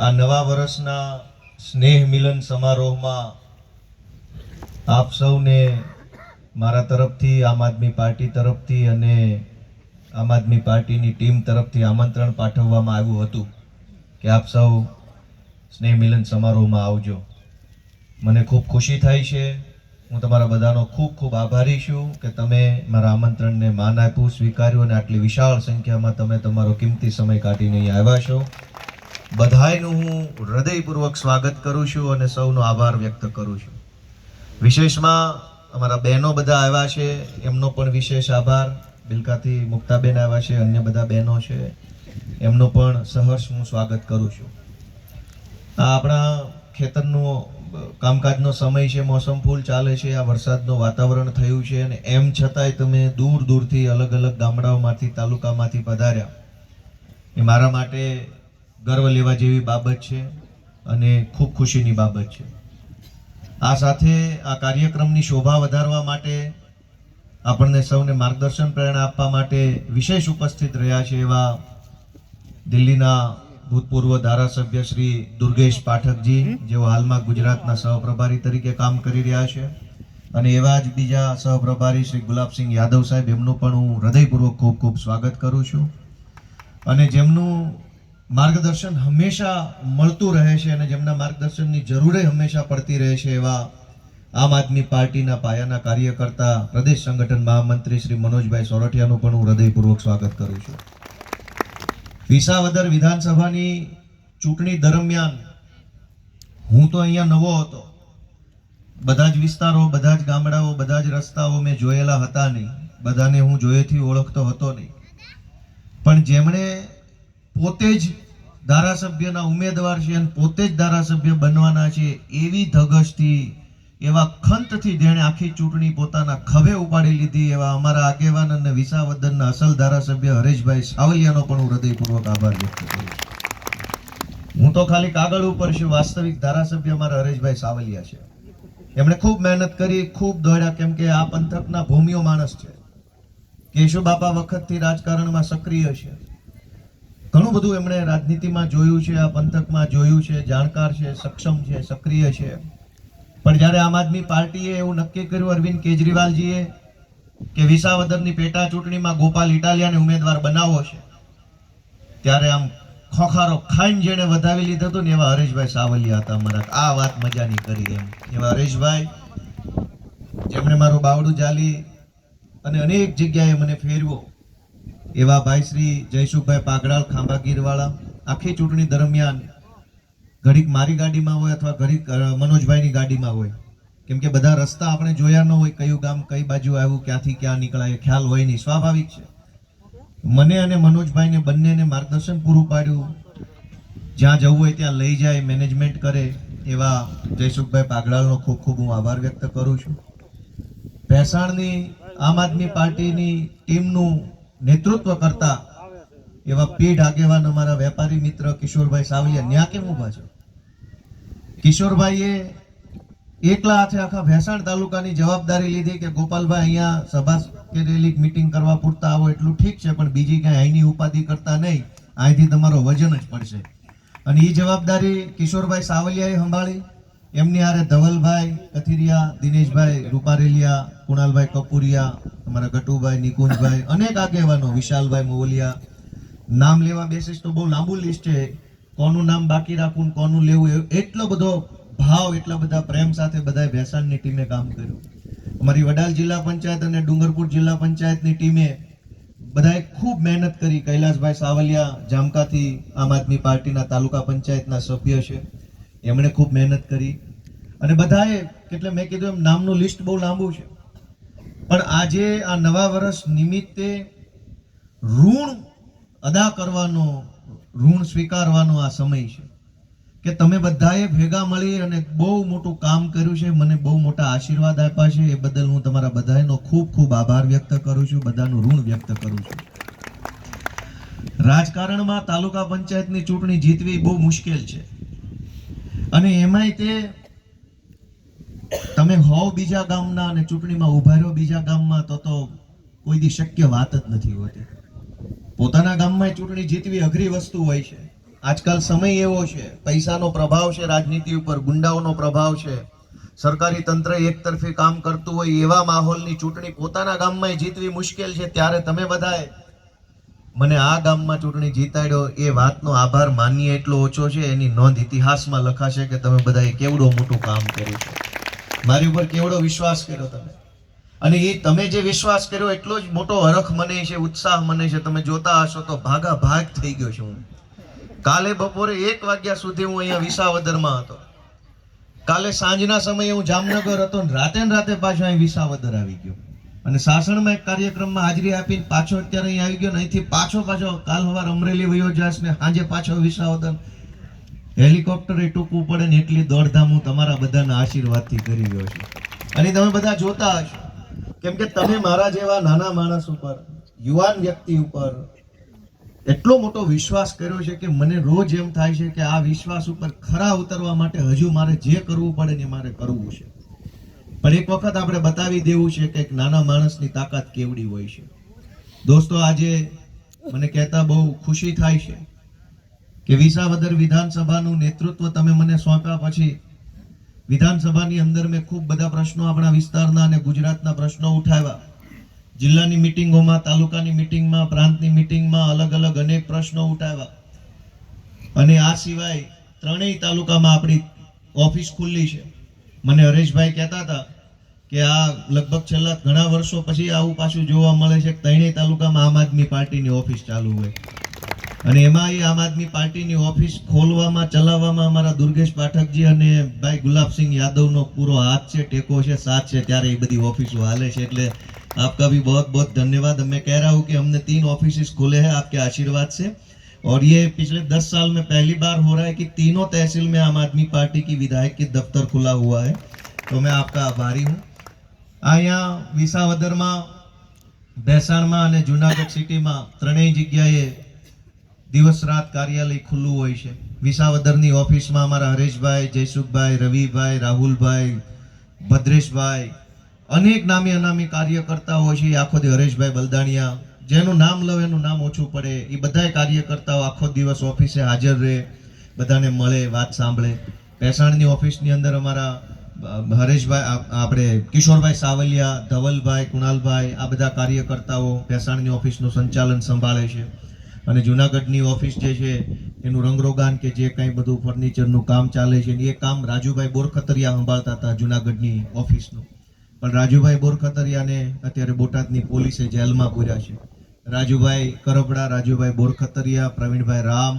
આ નવા વર્ષના સ્નેહ મિલન સમારોહમાં આપ સૌને મારા તરફથી, આમ આદમી પાર્ટી તરફથી અને આમ આદમી પાર્ટીની ટીમ તરફથી આમંત્રણ પાઠવવામાં આવ્યું હતું કે આપ સૌ સ્નેહ મિલન સમારોહમાં આવજો. મને ખૂબ ખુશી થાય છે. હું તમારા બધાનો ખૂબ ખૂબ આભારી છું કે તમે મારા આમંત્રણને માન આપ્યું, સ્વીકાર્યું અને આટલી વિશાળ સંખ્યામાં તમે તમારો કિંમતી સમય કાઢીને અહીં આવ્યા છો. બધાયનું હું હૃદયપૂર્વક સ્વાગત કરું છું અને સૌનો આભાર વ્યક્ત કરું છું. વિશેષમાં અમારા બહેનો બધા આવ્યા છે, એમનો પણ વિશેષ આભાર. બિલકાથી મુક્તાબેન આવ્યા છે, અન્ય બધા બહેનો છે, એમનો પણ સહર્ષ હું સ્વાગત કરું છું. આ આપણા ખેતરનો કામકાજનો સમય છે, મોસમ ફૂલ ચાલે છે, આ વરસાદનું વાતાવરણ થયું છે અને એમ છતાંય તમે દૂર દૂરથી અલગ અલગ ગામડાઓમાંથી, તાલુકામાંથી પધાર્યા. એ મારા માટે ગર્વ લેવા જેવી બાબત છે અને ખૂબ ખુશીની બાબત છે. આ સાથે આ કાર્યક્રમની શોભા વધારવા માટે, આપણને સૌને માર્ગદર્શન પ્રેરણા આપવા માટે વિશેષ ઉપસ્થિત રહ્યા છે એવા દિલ્હીના ભૂતપૂર્વ ધારાસભ્ય શ્રી દુર્ગેશ પાઠકજી, જેઓ હાલમાં ગુજરાતના સહપ્રભારી તરીકે કામ કરી રહ્યા છે, અને એવા જ બીજા સહપ્રભારી શ્રી ગુલાબસિંહ યાદવ સાહેબ, એમનું પણ હું હૃદયપૂર્વક ખૂબ ખૂબ સ્વાગત કરું છું. અને જેમનું માર્ગદર્શન હંમેશા મળતું રહે છે અને જેમના માર્ગદર્શનની જરૂરે હંમેશા પડતી રહે છે એવા આમ આદમી પાર્ટીના પાયાના કાર્યકર્તા, પ્રદેશ સંગઠન મહામંત્રી શ્રી મનોજભાઈ સોરઠિયાનું પણ હું હૃદયપૂર્વક સ્વાગત કરું છું. વિસાવદર વિધાનસભાની ચૂંટણી દરમિયાન હું તો અહીંયા નવો હતો. બધા જ વિસ્તારો, બધા જ ગામડાઓ, બધા જ રસ્તાઓ મેં જોયેલા હતા નહીં. બધાને હું જોયેથી ઓળખતો હતો નહીં. પણ જેમણે પોતે જ ધારાસભ્યના ઉમેદવાર છે અને પોતે જ ધારાસભ્ય બનવાના છે, એવી ધગશથી, એવા ખંતથી જેણે આખી ચૂંટણી પોતાના ખભે ઉપાડી લીધી, એવા અમારા આગેવાન અને વિસાવદરના અસલ ધારાસભ્ય હરેશભાઈ સાવલિયાનો પણ હું હૃદયપૂર્વક આભાર વ્યક્ત કરું છું. હું તો ખાલી કાગળ ઉપર છું, વાસ્તવિક ધારાસભ્ય અમારા હરેશભાઈ સાવલિયા છે. એમણે ખૂબ મહેનત કરી, ખૂબ દોડ્યા, કેમ કે આ પંથકના ભૂમિયો માણસ છે. કેશુબાપા વખતથી રાજકારણમાં સક્રિય છે. ઘણું બધું એમણે રાજનીતિમાં જોયું છે, આ પંથકમાં જોયું છે, જાણકાર છે, સક્ષમ છે, સક્રિય છે. પણ જ્યારે આમ આદમી પાર્ટીએ એવું નક્કી કર્યું, અરવિંદ કેજરીવાલજીએ, કે વિસાવદરની પેટા ચૂંટણીમાં ગોપાલ ઇટાલિયાને ઉમેદવાર બનાવવો છે, ત્યારે આમ ખોખારો ખાઈને જેણે વધાવી લીધો હતો ને, એવા હરેશભાઈ સાવલિયા હતા અમારા. આ વાત મજાની કરી એમ. એવા હરેશભાઈ, જેમણે મારું બાવડું ચાલી અને અનેક જગ્યાએ મને ફેરવો, એવા ભાઈ શ્રી જયસુખભાઈ પાગડાલ, ખાંભાગીરવાળા, આખી ચૂંટણી દરમિયાન ઘડીક મારી ગાડીમાં હોય અથવા ઘડીક મનોજભાઈની ગાડીમાં હોય, કેમ કે બધા રસ્તા આપણે જોયા ન હોય, કયું ગામ કઈ બાજુ આવ્યું, ક્યાંથી ક્યાં નીકળાય ખ્યાલ હોય નહીં, સ્વાભાવિક છે. મને અને મનોજભાઈને બંનેને માર્ગદર્શન પૂરું પાડ્યું, જ્યાં જવું હોય ત્યાં લઈ જાય, મેનેજમેન્ટ કરે, એવા જયસુખભાઈ પાગડાલનો ખૂબ ખૂબ હું આભાર વ્યક્ત કરું છું. ભેસાણની આમ આદમી પાર્ટીની ટીમનું નેતૃત્વ કરતા એવા પીઢ આગેવાન અમારા વેપારી મિત્ર કિશોરભાઈ સાવલિયા, ન્યા કેમ ઉભા છે? કિશોરભાઈએ એકલા હાથે આખા ભેસાણ તાલુકાની જવાબદારી લીધી કે ગોપાલભાઈ અહીંયા સભા કે રેલી મીટિંગ કરવા પૂરતા આવો એટલું ઠીક છે, પણ બીજી ક્યાંય અહીંની ઉપાધિ કરતા નહીં, અહીંથી તમારો વજન જ પડશે. અને એ જવાબદારી કિશોરભાઈ સાવલિયાએ સંભાળી. એમની હારે ધવલભાઈ કથિરિયા, દિનેશભાઈ રૂપારેલિયા, કુણાલભાઈ કપુરિયા, અમારા ગટુભાઈ, નિકુંજભાઈ, અનેક આગેવાનો, વિશાલભાઈ મોવલિયા, નામ લેવા બેસીશ તો બહુ લાંબુ લિસ્ટ છે, કોનું નામ બાકી રાખવું, કોનું લેવું, એટલો બધો ભાવ, એટલા બધા પ્રેમ સાથે બધાએ ભેસાણની ટીમે કામ કર્યું. અમારી વડાલ જિલ્લા પંચાયત અને ડુંગરપુર જિલ્લા પંચાયતની ટીમે બધાએ ખૂબ મહેનત કરી. કૈલાસભાઈ સાવલિયા જામકાથી આમ આદમી પાર્ટીના તાલુકા પંચાયતના સભ્ય છે, એમણે ખૂબ મહેનત કરી. અને બધાએ, એટલે મેં કીધું એમ, નામનું લિસ્ટ બહુ લાંબુ છે. પણ આજે આ નવા વર્ષ નિમિત્તે ઋણ અદા કરવાનો, ઋણ સ્વીકારવાનો આ સમય છે કે તમે બધાએ ભેગા મળી અને બહુ મોટું કામ કર્યું છે, મને બહુ મોટા આશીર્વાદ આપ્યા છે. એ બદલ હું તમારા બધાનો ખૂબ ખૂબ આભાર વ્યક્ત કરું છું, બધાનું ઋણ વ્યક્ત કરું છું. રાજકારણમાં તાલુકા પંચાયતની ચૂંટણી જીતવી બહુ મુશ્કેલ છે, અને એમાંય તે તમે હોવ બીજા ગામના અને ચૂંટણીમાં ઉભા રહ્યો બીજા ગામમાં, તો કોઈ દી શક્ય વાત જ નથી હોતી. પોતાના ગામમાં ચૂંટણી જીતવી અઘરી વસ્તુ હોય છે, આજકાલ સમય એવો છે, પૈસાનો પ્રભાવ છે રાજનીતિ ઉપર, ગુંડાઓનો પ્રભાવ છે, સરકારી તંત્ર એકતરફી કામ કરતું હોય એવા માહોલની ચૂંટણી પોતાના ગામમાં જીતવી મુશ્કેલ છે. ત્યારે તમે બધાએ મને આ ગામમાં ચૂંટણી જીતાડ્યો એ વાતનો આભાર માનીએ એટલો ઓછો છે. એની નોંધ ઇતિહાસમાં લખાશે કે તમે બધાએ કેવડો મોટું કામ કર્યું છે, મારી ઉપર કેવડો વિશ્વાસ કર્યો તમે. અને એ તમે જે વિશ્વાસ કર્યો એટલો જ મોટો હરખ મને છે, ઉત્સાહ મને છે. તમે જોતા હશો તો ભાગા ભાગ થઈ ગયો છું. કાલે બપોરે 1 વાગ્યા સુધી હું અહીંયા વિસાવદરમાં હતો. કાલે સાંજના સમયે હું જામનગર હતો ને રાતે પાછો અહીં વિસાવદર આવી ગયો. અને સાસણમાં એક કાર્યક્રમમાં હાજરી આપીને પાછો અત્યારે અહીં આવી ગયો. અહીંથી પાછો કાલ સવાર અમરેલી વયો જાશ ને સાંજે પાછો વિસાવદર. હેલિકોપ્ટરે ટૂંકવું પડે ને એટલી દોડધામ હું તમારા બધાના આશીર્વાદથી કરી રહ્યો છું. અને તમે બધા જોતા હશો, કેમ કે તમે મારા જેવા નાના માણસ ઉપર, યુવાન વ્યક્તિ ઉપર એટલો મોટો વિશ્વાસ કર્યો છે કે મને રોજ એમ થાય છે કે આ વિશ્વાસ ઉપર ખરા ઉતરવા માટે હજુ મારે જે કરવું પડે ને મારે કરવું છે. પણ એક વખત આપણે બતાવી દેવું છે કે એક નાના માણસની તાકાત કેવડી હોય છે. દોસ્તો, આજે મને કહેતા બહુ ખુશી થાય છે કે વિસાવદર વિધાનસભાનું નેતૃત્વ તમે મને સોંપ્યા પછી વિધાનસભાની અંદર મેં ખૂબ બધા પ્રશ્નો આપણા વિસ્તારના અને ગુજરાતના પ્રશ્નો ઉઠાવ્યા. જિલ્લાની મિટિંગોમાં, તાલુકાની મિટિંગમાં, પ્રાંતની મિટિંગમાં અલગ અલગ અનેક પ્રશ્નો ઉઠાવ્યા. અને આ સિવાય 3 તાલુકામાં આપણી ઓફિસ ખુલ્લી છે. મને હરેશભાઈ કહેતા હતા કે આ લગભગ છેલ્લા ઘણા વર્ષો પછી આવું પાછું જોવા મળે છે કે 3 તાલુકામાં આમ આદમી પાર્ટીની ઓફિસ ચાલુ હોય. અને એમાં આમ આદમી પાર્ટીની ઓફિસ ખોલવામાં, ચલાવવામાં અમારા દુર્ગેશ પાઠકજી અને ભાઈ ગુલાબસિંહ યાદવનો પૂરો હાથ છે, ટેકો છે, સાથ છે. ત્યારે એ બધી ઓફિસો હાલે છે. એટલે आपका भी बहुत बहुत धन्यवाद. मैं कह रहा हूँ कि हमने 3 ऑफिस खोले हैं आपके आशीर्वाद से, और ये पिछले 10 साल में पहली बार हो रहा है कि तीनों तहसील में आम आदमी पार्टी की विधायक की दफ्तर खुला हुआ है. तो मैं आपका आभारी हूँ. અહીંયા વિસાવદરમાં, ભેસાણમાં અને જુનાગઢ સિટીમાં 3 જગ્યાએ દિવસ રાત કાર્યાલય ખુલ્લું હોય છે. વિસાવદરની ઓફિસમાં અમારા હરેશભાઈ, જયસુખભાઈ, રવિભાઈ, રાહુલભાઈ, ભદ્રેશભાઈ, અનેક નામી અનામી કાર્યકર્તાઓ છે. આખો દિવસ હરેશભાઈ બલદાણિયા, જેનું નામ લો એનું નામ ઓછું પડે, એ બધાય કાર્યકર્તાઓ આખો દિવસ ઓફિસે હાજર રહે, બધાને મળે, વાત સાંભળે. ભેસાણની ઓફિસની અંદર અમારા હરેશભાઈ, આપણે કિશોરભાઈ સાવલિયા, ધવલભાઈ, કુણાલભાઈ, આ બધા કાર્યકર્તાઓ ભેસાણની ઓફિસનું સંચાલન સંભાળે છે. અને જુનાગઢની ઓફિસ જે છે એનું રંગરોગાન કે જે કંઈ બધું ફર્નિચરનું કામ ચાલે છે એ કામ રાજુભાઈ બોરખતરિયા સંભાળતા હતા જુનાગઢની ઓફિસનું. પણ રાજુભાઈ બોરખતરિયાને અત્યારે બોટાદની પોલીસે જેલમાં પૂર્યા છે. રાજુભાઈ કરબડા, રાજુભાઈ બોરખતરિયા, પ્રવીણભાઈ રામ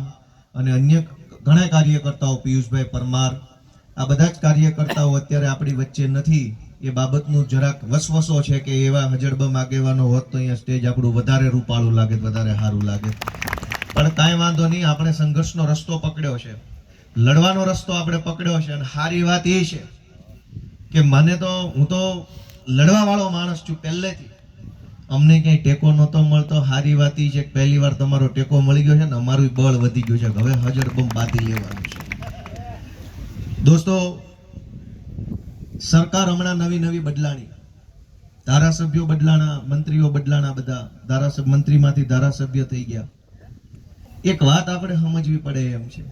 અને અન્ય ઘણા કાર્યકર્તાઓ, પિયુષભાઈ પરમાર, આ બધા જ કાર્યકર્તાઓ અત્યારે આપણી વચ્ચે નથી. એ બાબતનું જરાક વસવસો છે કે એવા હજળબમ આગેવાનો હોત તો અહીંયા સ્ટેજ આપણું વધારે રૂપાળું લાગે, વધારે સારું લાગે. પણ કાંઈ વાંધો નહીં, આપણે સંઘર્ષનો રસ્તો પકડ્યો છે, લડવાનો રસ્તો આપણે પકડ્યો છે. અને સારી વાત એ છે કે હું તો લડવા વાળો માણસ છું પહેલેથી. અમને ક્યાંય ટેકો નહોતો મળતો. સારી વાત એ છે કે પહેલી વાર તમારો ટેકો મળી ગયો છે ને અમારું બળ વધી ગયું છે. હવે હજળબમ બાંધી લેવાનું છે. દોસ્તો, સરકાર હમણાં નવી બદલાણી, ધારાસભ્યો બદલાણા, મંત્રીઓ બદલાણા, બધા મંત્રીમાંથી ધારાસભ્ય થઈ ગયા. એક વાત આપણે સમજવી પડે એમ છે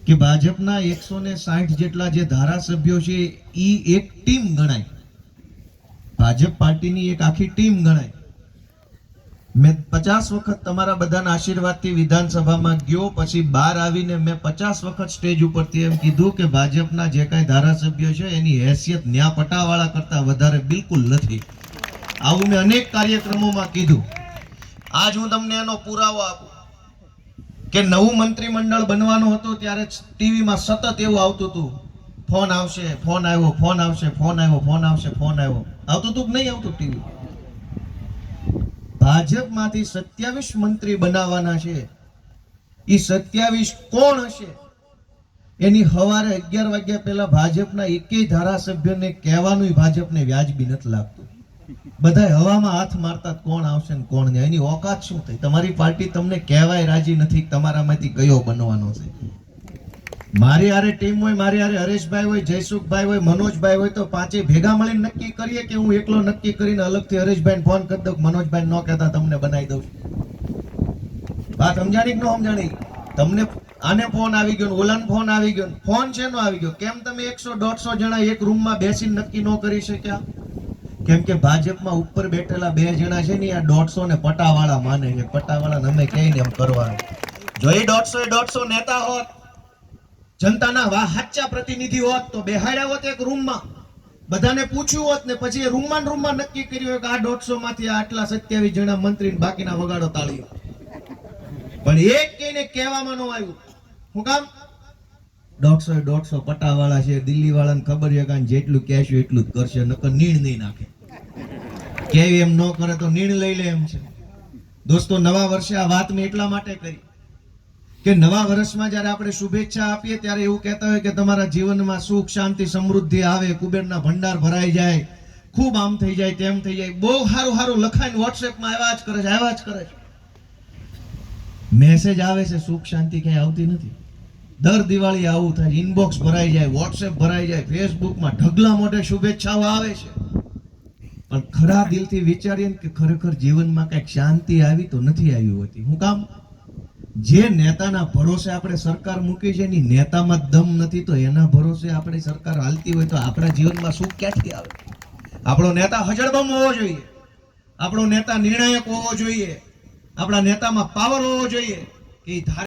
કે ભાજપના 160 જેટલા જે ધારાસભ્યો છે એ એક ટીમ ગણાય, ભાજપ પાર્ટીની એક આખી ટીમ ગણાય. મેં 50 વખત તમારા બધાના આશીર્વાદથી વિધાનસભામાં ગયો, પછી બહાર આવીને મેં 50 વખત સ્ટેજ ઉપરથી એમ કીધું કે ભાજપના જે કાંઈ ધારાસભ્યો છે એની હેસિયત ન્યા પટાવાળા કરતા વધારે બિલકુલ નથી. આવું મેં અનેક કાર્યક્રમોમાં કીધું. આજ હું તમને એનો પુરાવો આપું કે નવું મંત્રીમંડળ બનવાનું હતું ત્યારે ટીવીમાં સતત એવું આવતું હતું, ફોન આવશે, ફોન આવ્યો, ફોન આવશે, ફોન આવ્યો, ફોન આવશે, ફોન આવ્યો. આવતું હતું કે નહીં આવતું ટીવી? ભાજપમાંથી 27 મંત્રી બનાવવાના છે. એ 27 કોણ હશે એની સવારે 11 વાગ્યા પહેલા ભાજપના એકેય ધારાસભ્યને કહેવાનું ભાજપને વ્યાજબી નથી લાગતું. બધા હવામાં હાથ મારતા કોણ આવશે ને કોણ નહીં. એની ઓકાત શું થઈ? તમારી પાર્ટી તમને કહેવાય રાજી નથી તમારામાંથી કયો બનવાનો છે. મારી હારે ટીમ હોય, મારી હારે હરેશભાઈ હોય, જયસુખભાઈ હોય, મનોજભાઈ હોય તો પાંચે ભેગા મળીને નક્કી કરીએ કે હું એકલો નક્કી કરીને અલગથી હરેશભાઈને ફોન કરી દઉં, મનોજભાઈ ન કહેતા તમને બનાવી દઉં. વાત સમજાણી કે ન સમજાણી? તમને આને ફોન આવી ગયો ને ઓલાને ફોન આવી ગયો ને ફોન શેનો આવી ગયો? કેમ તમે 100-150 જણા એક રૂમમાં બેસીને નક્કી ન કરી શક્યા? કેમ કે ભાજપમાં ઉપર બેઠેલા 2 જણા છે ને આ 150 ને પટાવાળા માને છે. પટાવાળા અમે કહીને એમ કરવાનું. જો એ 150 નેતા હોત, જનતાના સાચા પ્રતિનિધિ હોત તો બેહાડ્યા હોત એક રૂમમાં, બધાને પૂછ્યું હોત ને પછી એ રૂમમાં નક્કી કર્યું હોય કે આ 150 માંથી આટલા 27 જણા મંત્રી ને બાકીના વગાડો તાળીઓ. પણ એક કઈને કહેવામાં ન આવ્યું. શું કામ? 150 પટાવાળા છે, દિલ્હી વાળાને ખબર છે કે જેટલું કહેશું એટલું જ કરશે, નકર નીણ નહીં નાખે. કેવી એમ ન કરે તો નીણ લઈ લે એમ છે. દોસ્તો, નવા વર્ષે આ વાત મેં એટલા માટે કરી કે નવા વર્ષમાં જ્યારે આપણે શુભેચ્છા આપીએ ત્યારે એવું કહેતા હોય કે તમારા જીવનમાં સુખ શાંતિ સમૃદ્ધિ આવે, કુબેરના ભંડાર ભરાઈ જાય, ખૂબ આમ થઈ જાય તેમ થઈ જાય. બહુ સારું લખાઈને વોટ્સએપમાં આવ્યા જ કરે છે. મેસેજ આવે છે, સુખ શાંતિ કઈ આવતી નથી. દર દિવાળી આવું થાય, ઇનબોક્સ ભરાઈ જાય, વોટ્સએપ ભરાઈ જાય, ફેસબુકમાં ઢગલા મોઢે શુભેચ્છાઓ આવે છે. પણ ખરા દિલથી વિચારીએ કે ખરેખર જીવનમાં કઈક શાંતિ આવી તો નથી આવી હોતી. શું કામ? જે નેતાના ભરોસે આપણે સરકાર મૂકી છે એની નેતામાં દમ નથી, તો એના ભરોસે આપણી સરકાર હાલતી હોય તો આપણા જીવનમાં સુખ ક્યાંથી આવે? આપણો નેતા હજળબમ હોવો જોઈએ, આપણો નેતા નિર્ણાયક હોવો જોઈએ, આપણા નેતામાં પાવર હોવો જોઈએ કે